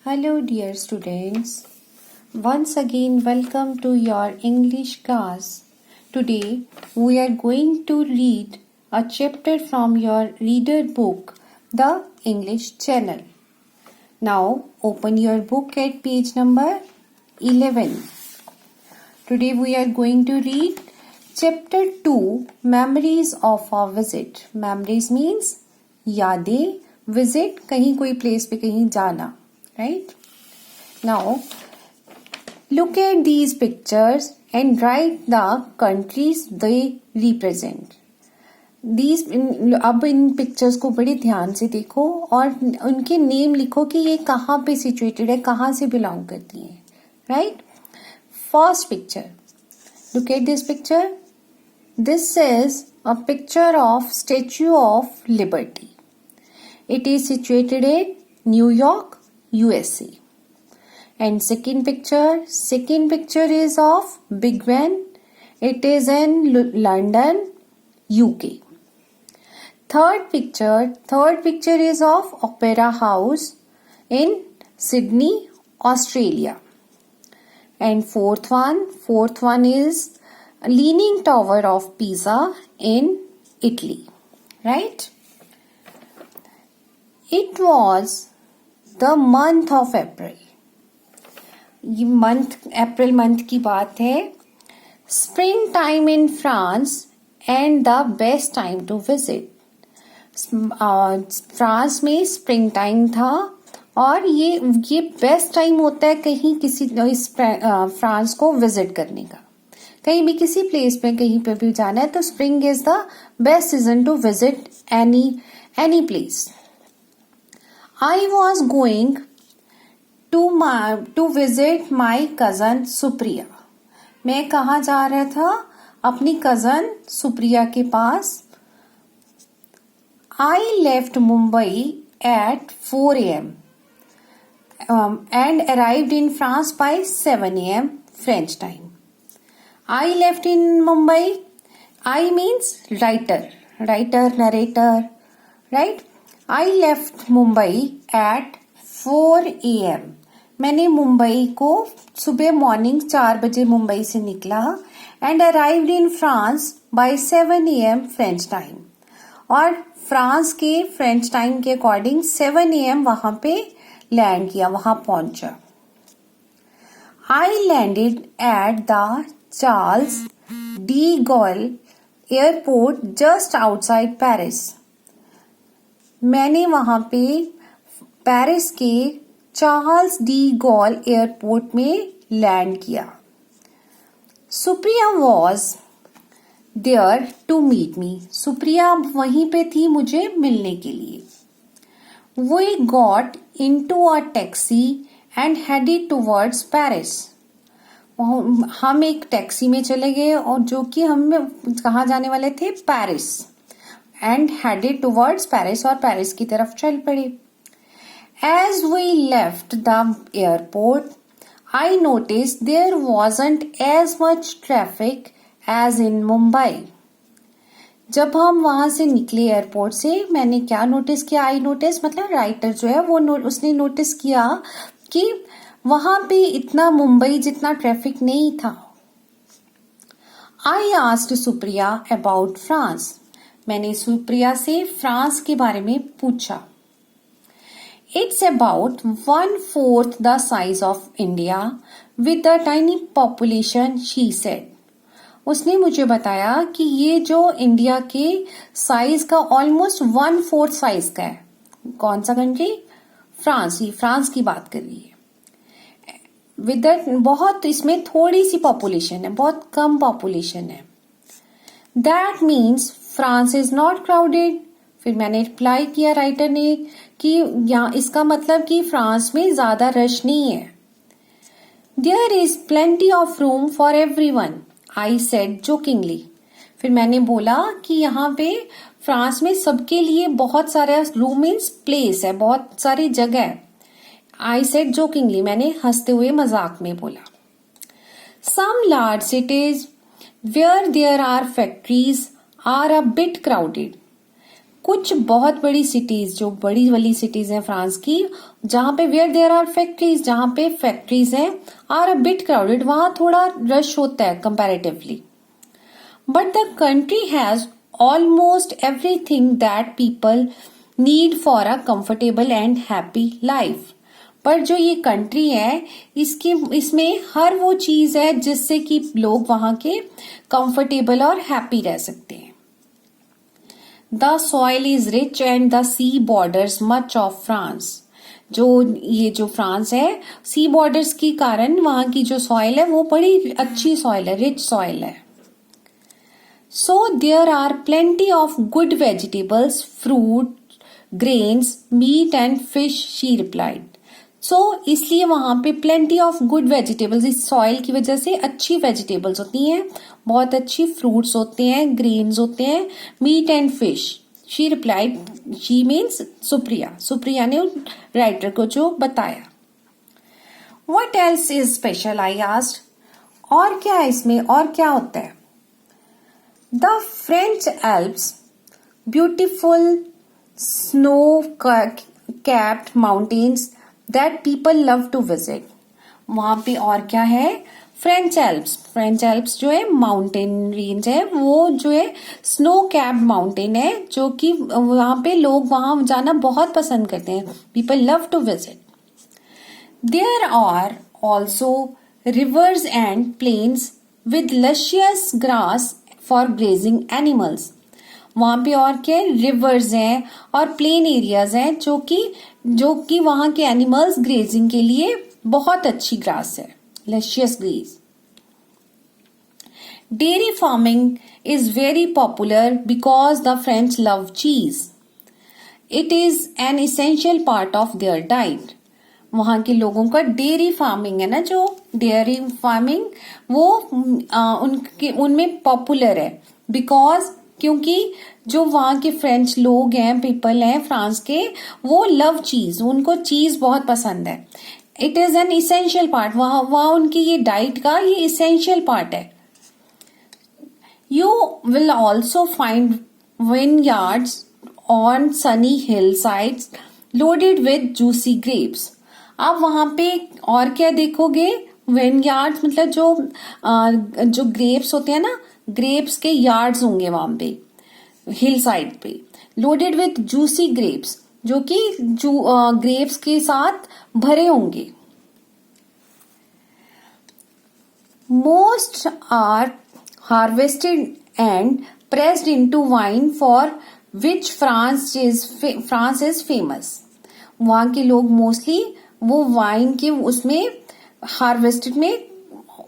Hello, dear students. Once again, welcome to your English class. Today, we are going to read a chapter from your reader book, The English Channel. Now, open your book at page number 11. Today, we are going to read chapter 2, Memories of a Visit. Memories means यादें, visit कहीं कोई place पे कहीं जाना. Right? Now, look at these pictures and write the countries they represent. अब इन pictures को बड़े ध्यान से देखो और उनके नेम लिखो कि ये कहाँ पे सिचुएटेड है, कहाँ से बिलोंग करती हैं. Right? First picture. Look at this picture. This is a picture of statue of liberty. It is situated in New York, USA. And second picture is of Big Ben. It is in London, UK. Third picture is of Opera House in Sydney, Australia. And fourth one is Leaning Tower of Pisa in Italy. Right? It was the month of April. ये April month की बात है. Spring time in France and the best time to visit. France में spring time था और ये best time होता है कहीं किसी फ्रांस को विजिट करने का. कहीं भी किसी प्लेस पे कहीं पे भी जाना है तो spring is the best season two visit any place. I was going to visit my cousin Supriya. मैं कहाँ जा रहा था? अपनी cousin Supriya के पास. I left Mumbai at 4 a.m. And arrived in France by 7 a.m. French time. I left in Mumbai. I means writer, narrator, right? I left Mumbai at 4 a.m. मैंने मुंबई को सुबह मॉर्निंग 4 बजे मुंबई से निकला and arrived in France by 7 a.m. French time. और France के French time के according 7 a.m. वहां पे लैंड किया, वहां पहुंचा. I landed at the Charles de Gaulle airport just outside Paris. मैंने वहां पे पेरिस के चार्ल्स डी गॉल एयरपोर्ट में लैंड किया. Supriya was there to meet me. Supriya वहीं पे थी मुझे मिलने के लिए. We got into a taxi and headed towards Paris. हम एक टैक्सी में चले गए और जो कि हम कहाँ जाने वाले थे? Paris. And headed towards Paris और पेरिस की तरफ चल पड़े. As we left the airport, I noticed there wasn't as much traffic as in Mumbai. जब हम वहां से निकले एयरपोर्ट से मैंने क्या नोटिस किया? आई नोटिस मतलब राइटर जो है वो उसने नोटिस किया कि वहां पे इतना मुंबई जितना ट्रैफिक नहीं था. I asked Supriya about France. मैंने सुप्रिया से फ्रांस के बारे में पूछा. It's about 1/4 the size of India with a tiny population, she said. उसने मुझे बताया कि ये जो इंडिया के साइज का ऑलमोस्ट 1/4 साइज का है. कौन सा कंट्री? फ्रांस. ही फ्रांस की बात कर रही है. विद बहुत इसमें थोड़ी सी पॉपुलेशन है, बहुत कम पॉपुलेशन है. That means France is not crowded. फिर मैंने रिप्लाई किया राइटर ने कि यहाँ इसका मतलब कि फ्रांस में ज्यादा रश नहीं है. There is plenty of room for everyone, I said jokingly. फिर मैंने बोला कि यहाँ पे फ्रांस में सबके लिए बहुत सारा रूम मीन्स प्लेस है, बहुत सारी जगह है. आई सेड जोकिंगली, मैंने हंसते हुए मजाक में बोला. Some large cities where there are factories are a bit crowded. कुछ बहुत बड़ी सिटीज, जो बड़ी वाली सिटीज हैं फ्रांस की, जहां पे वेयर देयर आर फैक्ट्रीज, जहां पे फैक्ट्रीज हैं, आर अ बिट क्राउडेड, वहां थोड़ा रश होता है comparatively. But the country has almost everything that people need for a comfortable and happy life. पर जो ये कंट्री है, इसमें हर वो चीज है जिससे कि लोग वहां के कंफर्टेबल और हैप्पी रह सकते हैं. The soil is rich and the sea borders much of France. जो फ्रांस है, सी बॉर्डर्स के कारण वहां की जो सॉइल है वो बड़ी अच्छी सॉइल है, रिच सॉइल है. So there are plenty of good vegetables, fruit, grains, meat and fish, she replied. So इसलिए वहां पे plenty of good vegetables, इस सॉइल की वजह से अच्छी वेजिटेबल्स होती हैं, बहुत अच्छी फ्रूट्स होते हैं, ग्रेन्स होते हैं, meat and fish. She replied, she means Supriya. Supriya ने राइटर को जो बताया. What else is special? I asked. और क्या है इसमें, और क्या होता है? The French Alps, beautiful snow-capped mountains that people love to visit. वहां पे और क्या है? फ्रेंच एल्प्स जो है माउंटेन रेंज है, वो जो है स्नो कैप्ड माउंटेन है, जो कि वहां पे लोग वहां जाना बहुत पसंद करते हैं. People love to visit. There are also rivers and plains with luscious grass for grazing animals. वहां पे और क्या, रिवर्स हैं और प्लेन एरियाज हैं जो कि वहां के एनिमल्स ग्रेजिंग के लिए बहुत अच्छी ग्रास है, luscious grass. Dairy farming is very popular because the French love cheese. It is an essential part of their diet. वहां के लोगों का डेयरी फार्मिंग है ना, जो डेयरी फार्मिंग वो उनमें पॉपुलर है. क्योंकि जो वहां के फ्रेंच लोग हैं, पीपल हैं फ्रांस के, वो लव चीज, उनको चीज बहुत पसंद है. It is an essential part, वहां उनकी ये डाइट का ये इसेंशियल पार्ट है. You will also find vineyards on sunny hillsides loaded with juicy grapes. आप वहां पे और क्या देखोगे? विनयार्ड्स मतलब जो ग्रेप्स होते हैं ना, ग्रेप्स के यार्ड्स होंगे वहां पे हिल साइड पे. लोडेड विथ जूसी ग्रेप्स, जो कि ग्रेप्स के साथ भरे होंगे. Most are harvested and pressed into wine for which France is famous. वहां के लोग मोस्टली वो वाइन के उसमें हार्वेस्टेड में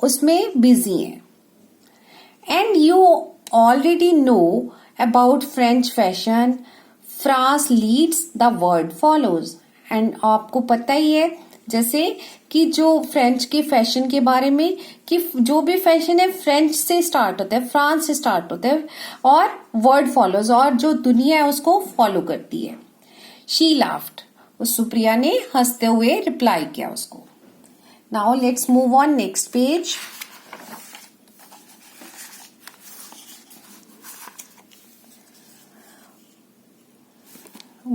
उसमें बिजी हैं. And you already know about French fashion, France leads the world follows. And आपको पता ही है जैसे कि जो फ्रेंच के फैशन के बारे में, कि जो भी फैशन है फ्रेंच से स्टार्ट होता है, फ्रांस से स्टार्ट होता है, और वर्ल्ड फॉलोज, और जो दुनिया है उसको फॉलो करती है. She laughed. उस सुप्रिया ने हंसते हुए रिप्लाई किया उसको. Now let's move on next page.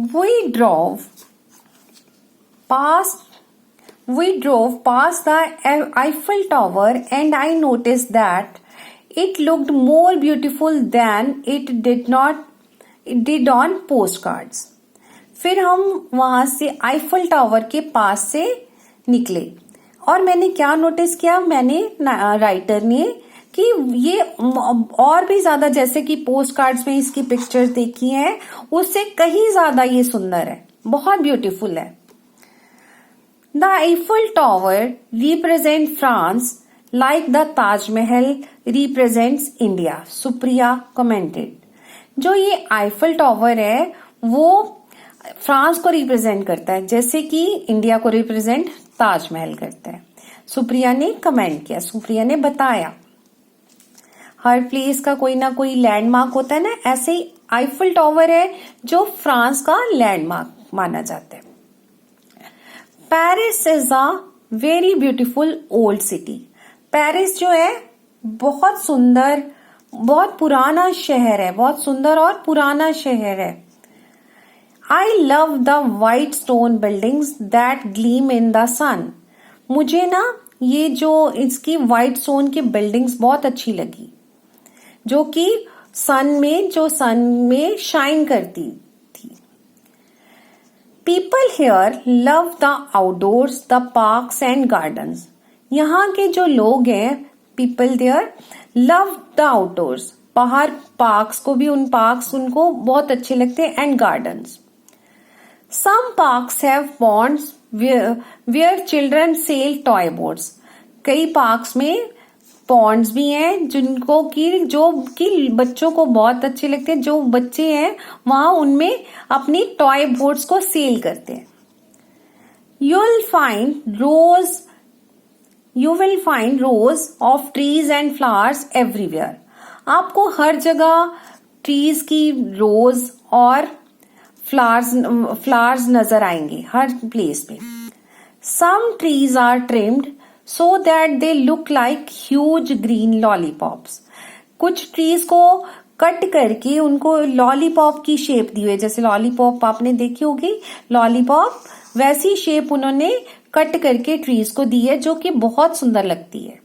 We drove past the Eiffel Tower and I noticed that it looked more beautiful than it did on postcards. फिर हम वहां से आईफल टावर के पास से निकले और मैंने क्या नोटिस किया, मैंने राइटर ने, कि ये और भी ज्यादा, जैसे कि पोस्ट कार्ड्स में इसकी पिक्चर्स देखी हैं, उससे कहीं ज्यादा ये सुंदर है, बहुत ब्यूटीफुल है. The Eiffel tower represent France like the Taj Mahal represents India, Supriya commented. जो ये आईफल टावर है वो फ्रांस को रिप्रेजेंट करता है, जैसे कि इंडिया को रिप्रेजेंट ताजमहल करता है. सुप्रिया ने कमेंट किया, सुप्रिया ने बताया. हर प्लेस का कोई ना कोई लैंडमार्क होता है ना, ऐसे ही आईफल टावर है जो फ्रांस का लैंडमार्क माना जाता है. Paris is a very beautiful old city. Paris जो है बहुत सुंदर, बहुत पुराना शहर है, बहुत सुंदर और पुराना शहर है. I love the white stone buildings that gleam in the sun. मुझे ना ये जो इसकी वाइट स्टोन की बिल्डिंग्स बहुत अच्छी लगी, जो कि सन में शाइन करती थी। People here love the outdoors, the parks and gardens. यहाँ के जो लोग हैं, people there love the outdoors, बाहर पार्क्स को भी, उनको बहुत अच्छे लगते हैं, and gardens. Some parks have ponds where children sail toy boats. कई पार्क्स में पॉन्ड्स भी हैं जो कि बच्चों को बहुत अच्छे लगते हैं। जो बच्चे हैं वहां उनमें अपनी टॉय बोट्स को सेल करते हैं। You will find rose of trees and flowers everywhere. आपको हर जगह ट्रीज की रोज और फ्लावर्स नजर आएंगे हर प्लेस पे। Some trees are trimmed so that they look like huge green lollipops. कुछ ट्रीज को कट करके उनको लॉलीपॉप की शेप दी हुई है, जैसे लॉलीपॉप आपने देखी होगी, लॉलीपॉप वैसी शेप उन्होंने कट करके ट्रीज को दी है, जो कि बहुत सुंदर लगती है।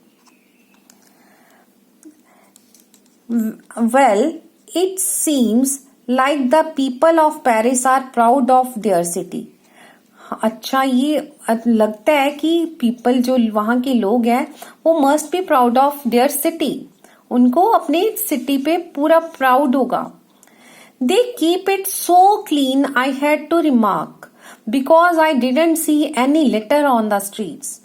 Well, it seems like the people of Paris are proud of their city. अच्छा, ये लगता है कि पीपल जो वहां के लोग हैं वो must be proud of their city. उनको अपने सिटी पे पूरा प्राउड होगा। They keep it so clean I had to remark because I didn't see any litter on the streets.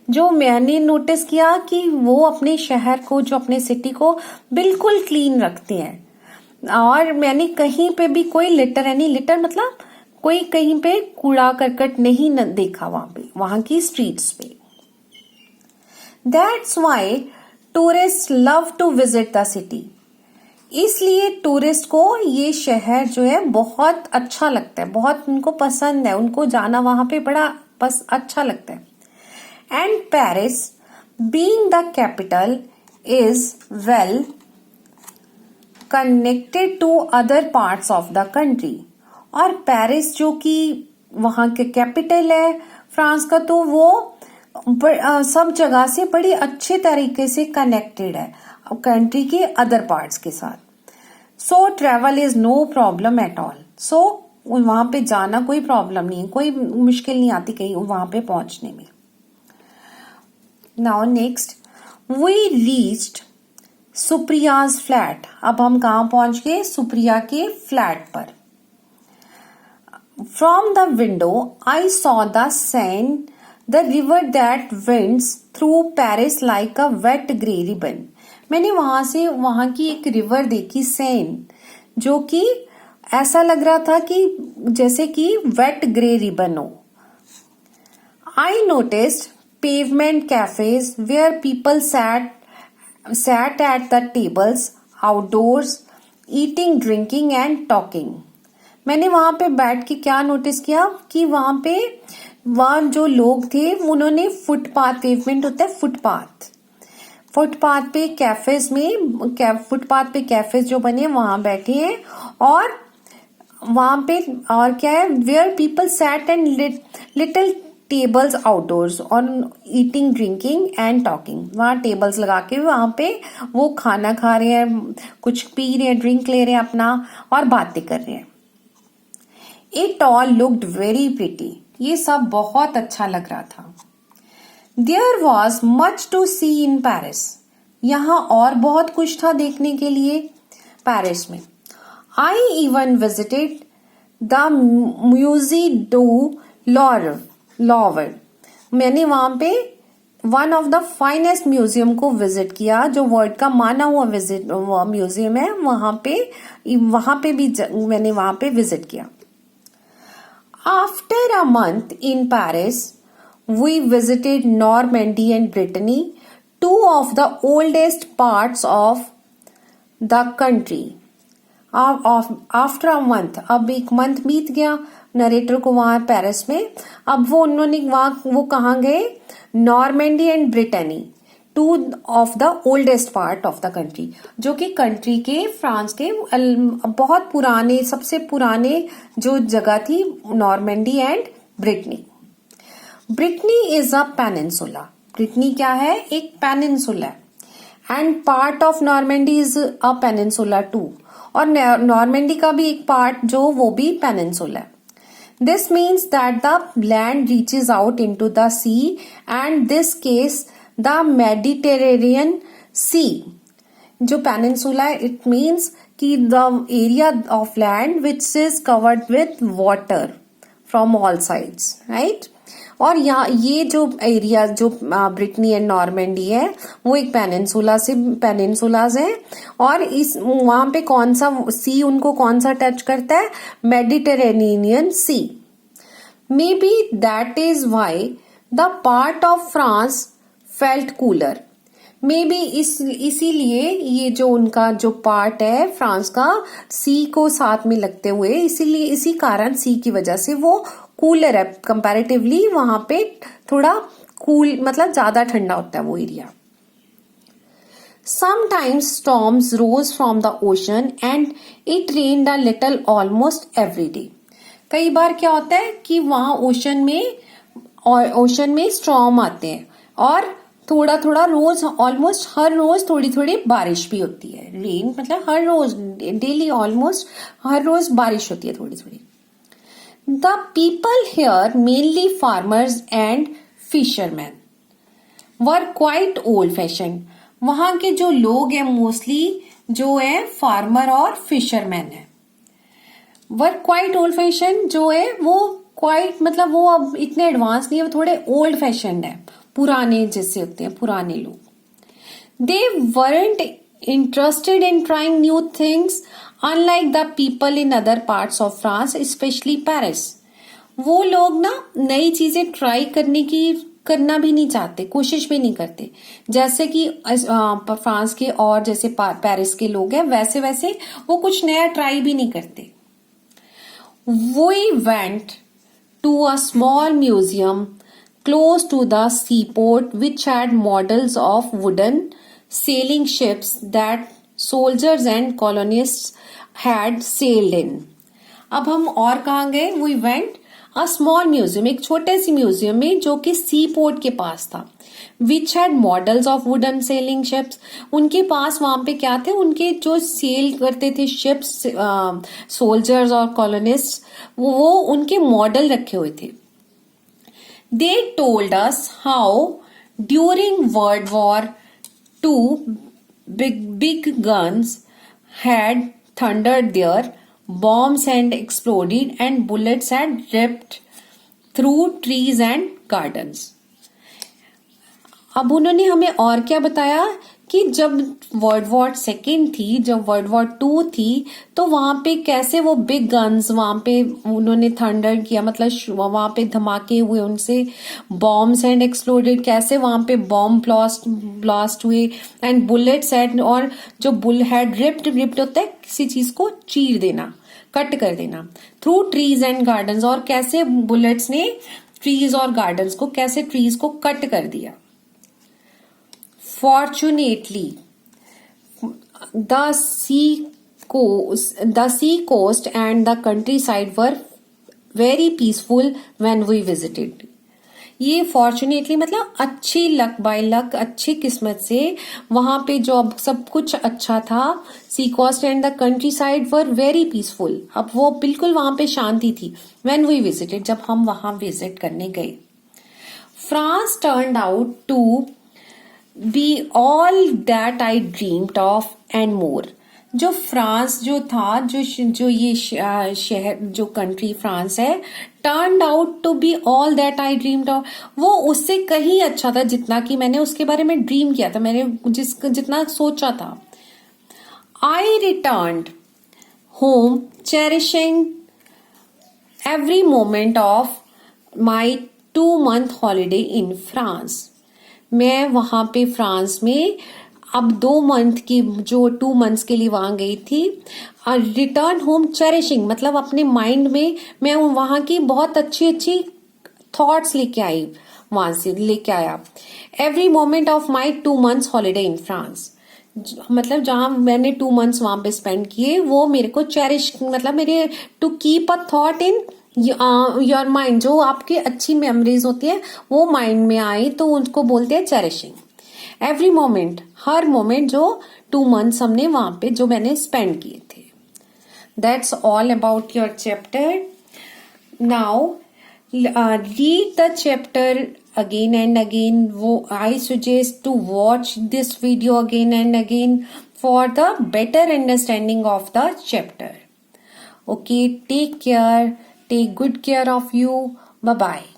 जो मैंने नोटिस किया कि वो अपने शहर को, जो अपने सिटी को बिल्कुल क्लीन रखते हैं, और मैंने कहीं पे भी कोई लिटर मतलब कोई कहीं पे कूड़ा करकट नहीं देखा वहां की स्ट्रीट्स पे। That's why tourist love to visit the city. इसलिए टूरिस्ट को ये शहर जो है बहुत अच्छा लगता है, बहुत उनको पसंद है, उनको जाना वहां पे बड़ा अच्छा लगता है। And Paris, being the capital, is well connected to other parts of the country. और पेरिस जो कि वहां के कैपिटल है फ्रांस का, तो वो सब जगह से बड़ी अच्छे तरीके से कनेक्टेड है कंट्री के अदर पार्ट्स के साथ। So travel is no problem at all. So वहां पे जाना कोई प्रॉब्लम नहीं है, कोई मुश्किल नहीं आती कहीं वहां पे पहुंचने में। Now next, we reached सुप्रिया's flat. अब हम कहाँ पहुंच गए? सुप्रिया के फ्लैट पर। From the window, I saw the Seine, the river that winds through Paris like a wet grey ribbon. मैंने वहां से वहां की एक रिवर देखी, सेन, जो कि ऐसा लग रहा था कि जैसे कि वेट ग्रे रिबन हो। I noticed pavement cafes where people sat at the tables outdoors eating, drinking and talking. मैंने वहां पे बैठ के क्या नोटिस किया कि वहां जो लोग थे उन्होंने फुटपाथ, पेवमेंट होता है फुटपाथ पे कैफेज जो बने वहां बैठे हैं, और वहां पे और क्या है, where people sat and little tables outdoors और ईटिंग, ड्रिंकिंग एंड टॉकिंग। वहां टेबल्स लगा के वहां पे वो खाना खा रहे हैं, कुछ पी रहे हैं, ड्रिंक ले रहे हैं अपना, और बातें कर रहे हैं। It all looked very pretty. ये सब बहुत अच्छा लग रहा था। There was much to see in Paris. यहाँ और बहुत कुछ था देखने के लिए पेरिस में। I even visited the musée du Louvre. मैंने वहां पे one of the finest museum को विजिट किया, जो वर्ल्ड का माना हुआ म्यूजियम है। वहां पे भी मैंने वहां पे विजिट किया। After a month in Paris we visited Normandy and Brittany, two of the oldest parts of the country. After a month, अब एक मंथ बीत गया नरेटर को वहां पेरिस में। अब वो कहाँ गए? Normandy and Brittany, two of the oldest part of the country, जो कि कंट्री के फ्रांस के बहुत पुराने, सबसे पुराने जो जगह थी, Normandy and Brittany. Brittany is a peninsula. Brittany क्या है? एक peninsula. And part of Normandy is a peninsula too, और नॉर्मेंडी का भी एक पार्ट जो वो भी पेनिनसुला है। This means that the land reaches out into the sea, and this case the Mediterranean Sea. जो peninsula है, it means कि the area of land which is covered with water from all sides, right? और यहाँ ये जो area जो Britney and Normandy है वो एक पेनिनसुलाज है, और इस वहां पे कौन सा सी उनको कौन सा टच करता है? Mediterranean sea. Maybe that is why the part of France felt cooler. Maybe इसीलिए ये जो उनका जो पार्ट है फ्रांस का सी को साथ में लगते हुए, इसीलिए इसी कारण सी की वजह से वो कूलर है कंपैरेटिवली, वहां पे थोड़ा कूल मतलब ज्यादा ठंडा होता है वो area. Sometimes storms rose from the ocean and it rained a little almost every day. कई बार क्या होता है कि वहां ओशन में स्टॉर्म आते हैं और थोड़ा थोड़ा रोज, ऑलमोस्ट हर रोज थोड़ी थोड़ी बारिश भी होती है। रेन मतलब हर रोज, डेली ऑलमोस्ट हर रोज बारिश होती है थोड़ी थोड़ी। The people here, mainly farmers and fisherman, were quite old fashion. वहां के जो लोग हैं मोस्टली जो है फार्मर और फिशरमैन है। वर क्वाइट ओल्ड फैशन जो है वो क्वाइट मतलब वो अब इतने एडवांस नहीं है, वो थोड़े ओल्ड फैशन है, पुराने जैसे होते हैं पुराने लोग। They weren't interested in trying new things unlike the people in other parts of France, specially Paris. वो लोग ना नई चीजें ट्राई करना भी नहीं चाहते, कोशिश भी नहीं करते, जैसे कि फ्रांस के और जैसे पेरिस के लोग हैं वैसे वो कुछ नया ट्राई भी नहीं करते। We went to a small museum close to the seaport which had models of wooden sailing ships that soldiers and colonists had sailed in. अब हम और कहाँ गए? We went a small museum, एक छोटे सी म्यूजियम में जो कि सी पोर्ट के पास था। Which had models of wooden sailing ships. उनके पास वहां पे क्या थे? उनके जो सेल करते थे शिप्स, सोल्जर्स और कॉलोनिस्ट, वो उनके मॉडल रखे हुए थे। They told us how during World War II big guns had thundered there, bombs had exploded and bullets had ripped through trees and gardens. अब उन्होंने हमें और क्या बताया कि जब वर्ल्ड वॉर सेकेंड थी, जब वर्ल्ड वॉर टू थी, तो वहां पे कैसे वो बिग गन्स वहां पे उन्होंने थंडर किया, मतलब वहां पे धमाके हुए उनसे, बॉम्ब्स एंड एक्सप्लोडेड, कैसे वहां पे बॉम्ब ब्लास्ट हुए, एंड बुलेट्स एंड, और जो बुल हैड रिप्ड होता है किसी चीज को चीर देना, कट कर देना, थ्रू ट्रीज एंड गार्डन्स, और कैसे बुलेट्स ने ट्रीज और गार्डन्स को, कैसे ट्रीज को कट कर दिया। Fortunately, the sea coast and the countryside were very peaceful when we visited. ये fortunately मतलब अच्छी लक बाय लक, अच्छी किस्मत से वहां पे जो अब सब कुछ अच्छा था। Sea coast and the countryside were very peaceful, अब वो बिल्कुल वहां पे शांति थी। When we visited, जब हम वहां विजिट करने गए। France turned out to be all that I dreamed of and more. जो फ्रांस जो था, जो ये शहर, जो कंट्री फ्रांस है, turned out to be all that I dreamed of, वो उससे कहीं अच्छा था जितना कि मैंने उसके बारे में ड्रीम किया था, मैंने जितना सोचा था। I returned home cherishing every moment of my 2-month holiday in France. मैं वहां पे फ्रांस में अब 2 मंथ की, जो 2 मंथ्स के लिए वहां गई थी। रिटर्न होम चेरिशिंग मतलब अपने माइंड में मैं वहां की बहुत अच्छी थॉट्स लेके आई, वहां से लेके आया. Every moment of my 2 months holiday in France, मतलब जहां मैंने 2 months वहां पे स्पेंड किए, वो मेरे को चेरिश, मतलब मेरे to keep a thought in your mind, जो आपकी अच्छी मेमोरीज होती है वो माइंड में आई, तो उनको बोलते हैं चेरिशिंग. एवरी मोमेंट, हर मोमेंट जो 2 months हमने वहां पे जो मैंने स्पेंड किए थे. That's all about your chapter. Now read the chapter again and again. I suggest to watch this video again and again for the better understanding of the chapter. Okay, take care. Take good care of you. Bye bye.